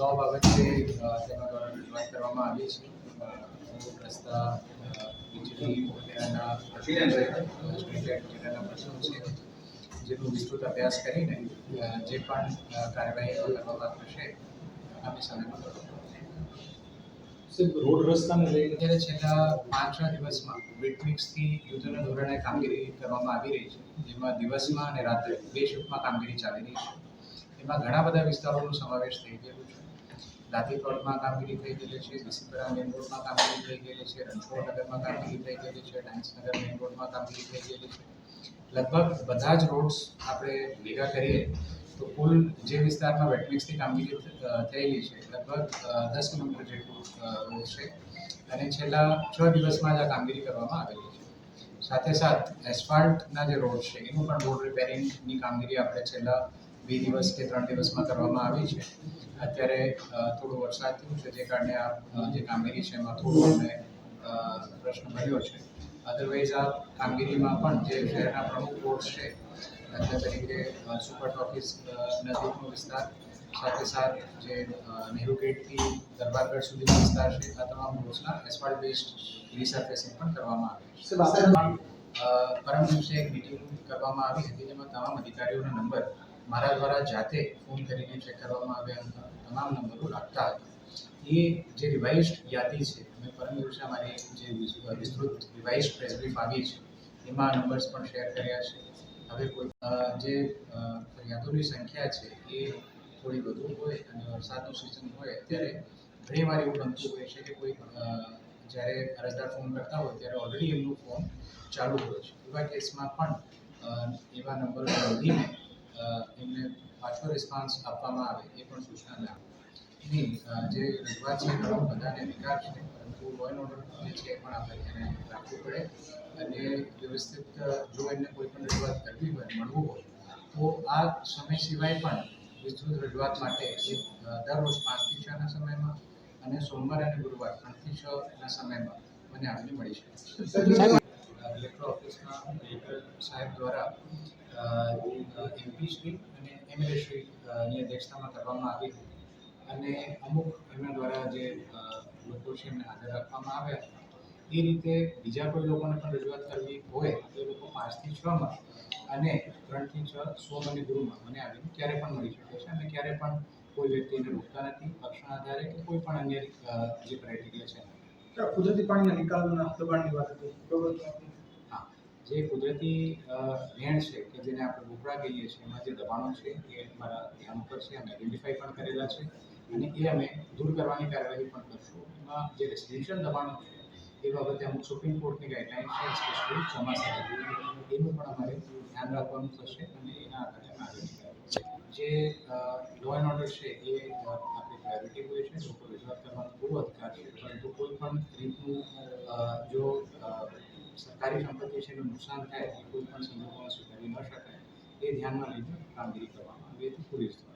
બાબતે તેના દ્વારા રજૂઆત કરવામાં આવી છે. રોડ, રસ્તા, વીજળી વગેરેના જિલ્લાના પ્રશ્નો છે, જેનો વિસ્તૃત અભ્યાસ કરીને જે પણ કાર્યવાહીઓ કરવામાં થશે આગામી સમયમાં કરવામાં રોડ રસ્તાને લઈને અત્યારે છેલ્લા 5-6 દિવસમાં વેટમિક્સથી યુદ્ધના ધોરણે કામગીરી કરવામાં આવી રહી છે, જેમાં દિવસમાં અને રાત્રે 2 શિફ્ટમાં કામગીરી ચાલી રહી છે. એમાં ઘણા બધા વિસ્તારોનો સમાવેશ થઈ ગયેલો છે. દાંતીપોળમાં કામગીરી થઈ ગયેલી છે, વિસીપરા મેઇન રોડમાં કામગીરી થઈ ગયેલી છે, રણછોડનગરમાં કામગીરી થઈ ગયેલી છે, ડાયન્સનગર મેઇન રોડમાં કામગીરી થઈ ગયેલી છે. લગભગ બધા જ રોડ્સ આપણે ભેગા કરીએ તો કુલ જે વિસ્તારમાં વેટમિક્સની કામગીરી થયેલી છે લગભગ 10 કિલોમીટર જેટલું રોડ છે અને છેલ્લા 6 દિવસમાં જ આ કામગીરી કરવામાં આવેલી છે. સાથે સાથ એસ્ફાલ્ટના જે રોડ છે એનું પણ રોડ રિપેરિંગની કામગીરી આપણે છેલ્લા 2 દિવસ કે 3 દિવસમાં કરવામાં આવી છે. અત્યારે થોડો વરસાદ થયો છે, જે કારણે આ જે કામગીરી છે એમાં થોડો અમને પ્રશ્ન મળ્યો છે. અધરવાઇઝ આ કામગીરીમાં પણ જે શહેરના પ્રમુખ રોડ્સ છે, દાખલા તરીકે સુપર ટોકીઝ નજીકનો વિસ્તાર, સાથે સાથ જે નહેરુ ગેટથી દરબારગઢ સુધીનો વિસ્તાર છે, આ તમામ રોડ્સના એસ્ફાલ્ટ બેઝડ રિસર્ફેસિંગ પણ કરવામાં આવે છે. પરમ દિવસે એક મિટિંગ કરવામાં આવી હતી, જેમાં તમામ અધિકારીઓના નંબર મારા દ્વારા જાતે ફોન કરીને ચેક કરવામાં આવ્યા હતા. તમામ નંબરો લાગતા હતા. એ જે રિવાઇઝડ યાદી છે, અમે પરમ દિવસે અમારી જે વિસ્તૃત રિવાઇઝડ પ્રેસ બ્રીફ આવી છે એમાં નંબર્સ પણ શેર કર્યા છે. હવે કોઈ જે ફરિયાદોની સંખ્યા છે એ થોડી વધુ હોય અને વરસાદનું સિઝન હોય ત્યારે ઘણી વાર એવું બનતું હોય છે કે કોઈ જ્યારે અરજદાર ફોન કરતા હોય ત્યારે ઓલરેડી એમનો ફોન ચાલુ હોય છે. એવા કેસમાં પણ એવા નંબરો નોંધીને એમને પાછો રિસ્પોન્સ આપવામાં આવે એ પણ સૂચના મેં આપી. જે રજૂઆત છે એનો બધાને અધિકાર છે, પરંતુ લો એન્ડ ઓર્ડર જે છે એ પણ આપણે એને રાખવું પડે અને વ્યવસ્થિત જો એમને કોઈ પણ રજૂઆત કરવી હોય, મળવું હોય તો આ સમય સિવાય પણ વિસ્તૃત રજૂઆત માટે એ દર રોજ 5 થી 6ના સમયમાં અને સોમવાર અને ગુરુવાર 3 થી 6ના સમયમાં મને આવીને મળી શકે છે. કલેક્ટર ઓફિસના કલેક્ટર સાહેબ દ્વારા એમપી શ્રી અને એમએલએ શ્રીની અધ્યક્ષતામાં કરવામાં આવી અને અમુક એમના દ્વારા જે લોકો છે એમને હાજર રાખવામાં આવ્યા હતા. એ રીતે બીજા કોઈ લોકોને પણ રજૂઆત કરવી હોય તો એ લોકો 5 થી 6માં અને 3 થી 6 સોમ અને ગુરુમાં મને આવીને ક્યારે પણ મળી શકે છે અને ક્યારે પણ કોઈ વ્યક્તિને રોકતા નથી પક્ષના આધારે કે કોઈ પણ અન્ય જે ક્રાઇટેરિયા છે. કુદરતી પાણીના નિકાલના દબાણની વાત હતી, બરોબર? હા, જે કુદરતી રેણ છે કે જેને આપણે ભૂખડા કહીએ છીએ, એમાં જે દબાણો છે એ મારા ધ્યાન ઉપર છે અને આઈડેન્ટિફાઈ પણ કરેલા છે અને એ અમે દૂર કરવાની કાર્યવાહી પણ કરશું. એમાં જે રેસિડેન્શિયલ દબાણો છે એ બાબતે અમુક સુપ્રીમ કોર્ટની ગાઈડલાઇન છે, સ્પેશિયલી ચોમાસા એનું પણ અમારે ધ્યાન રાખવાનું થશે અને એના આધારે અમે આગળની કાર્યવાહી જે લો એન્ડ ઓર્ડર છે એ આપણી પ્રાયોરિટી હોય છે. લોકો રજૂઆત કરવાનો પૂરો અધિકાર છે, પરંતુ કોઈ પણ રીતનું જો સરકારી સંપત્તિ છે એનું નુકસાન થાય એ કોઈ પણ સંજોગોમાં સ્વીકારી ન શકાય. એ ધ્યાનમાં લઈને કામગીરી કરવામાં આવી હતી પોલીસ દ્વારા.